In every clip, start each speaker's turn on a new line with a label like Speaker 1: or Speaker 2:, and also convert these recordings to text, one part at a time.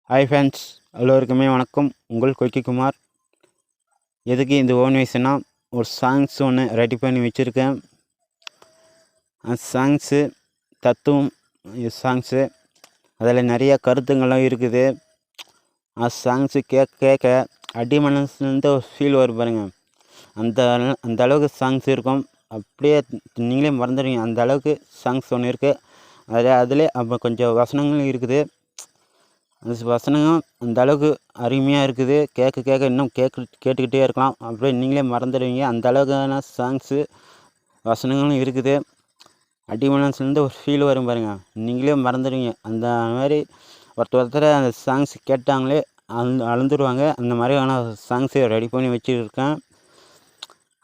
Speaker 1: Hi friends, எல்லோருக்குமே வணக்கம். உங்கள் கொக்கிக்குமார். எதுக்கு இந்த ஓன் வயசுனா, ஒரு சாங்ஸ் ஒன்று ரெடி பண்ணி வச்சுருக்கேன். அந்த சாங்ஸு தத்துவம் சாங்ஸு அதில் நிறையா கருத்துங்கள்லாம் இருக்குது. அந்த சாங்ஸு கேட்க கேட்க அடி மனசுலேருந்து ஒரு ஃபீல் வரும் பாருங்கள். அந்த அளவுக்கு சாங்ஸ் இருக்கும். அப்படியே நீங்களே மறந்துடுவீங்க. அந்த அளவுக்கு சாங்ஸ் ஒன்று இருக்குது. அதிலே அப்போ கொஞ்சம் வசனங்களும் இருக்குது. அந்த வசனமும் அந்த அளவுக்கு அருமையாக இருக்குது. கேட்க கேட்க இன்னும் கேட்டுக்கிட்டே இருக்கலாம். அப்படியே நீங்களே மறந்துடுவீங்க. அந்த அளவுக்கான சாங்ஸு வசனங்களும் இருக்குது. அடி மனசுலேருந்து ஒரு ஃபீல் வரும் பாருங்கள், நீங்களே மறந்துடுவீங்க. அந்த மாதிரி ஒருத்தர் அந்த சாங்ஸ் கேட்டாங்களே அழுந்துருவாங்க. அந்த மாதிரியான சாங்ஸை ரெடி பண்ணி வச்சுருக்கேன்.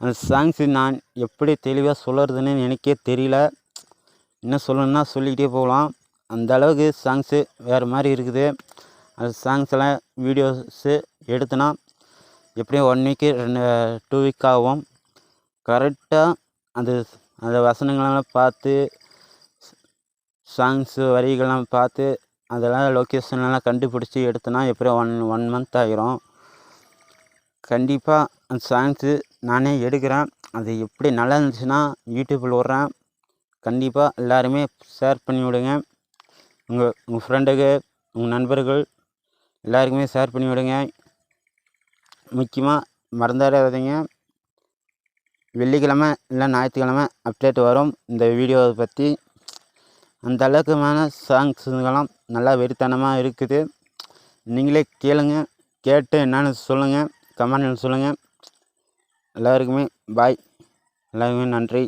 Speaker 1: அந்த சாங்ஸு நான் எப்படி தெளிவாக சொல்கிறதுன்னு எனக்கே தெரியல. என்ன சொல்லணுன்னா சொல்லிக்கிட்டே போகலாம். அந்த அளவுக்கு சாங்ஸு வேறு மாதிரி இருக்குது. அந்த சாங்ஸ் எல்லாம் வீடியோஸு எடுத்தோன்னா எப்படியும் 1 வீக்கு 2 வீக் ஆகும். கரெக்டாக அந்த வசனங்களெல்லாம் பார்த்து, சாங்ஸு வரிகள்லாம் பார்த்து, அதெல்லாம் லொக்கேஷன்லாம் கண்டுபிடிச்சி எடுத்தோன்னா எப்படியும் ஒன் மந்த் ஆகிரும். கண்டிப்பாக அந்த சாங்ஸு நானே எடுக்கிறேன். அது எப்படி நல்லா இருந்துச்சுன்னா யூடியூப்பில் விட்றேன். கண்டிப்பாக எல்லாருமே ஷேர் பண்ணி விடுங்க. உங்கள் ஃப்ரெண்டுக்கு, உங்கள் நண்பர்கள் எல்லாருக்குமே ஷேர் பண்ணி விடுங்க. முக்கியமாக மறந்துடாதீங்க. வெள்ளிக்கிழமை இல்லை ஞாயிற்றுக்கிழமை அப்டேட் வரும் இந்த வீடியோவை பற்றி. அந்த அளவுக்குமான சாங்ஸுங்கெல்லாம் நல்லா வெறித்தனமாக இருக்குது. நீங்களே கேளுங்க. கேட்டு என்னென்னு சொல்லுங்கள், கமெண்டில் சொல்லுங்கள். எல்லாருக்குமே பாய். எல்லாருக்குமே நன்றி.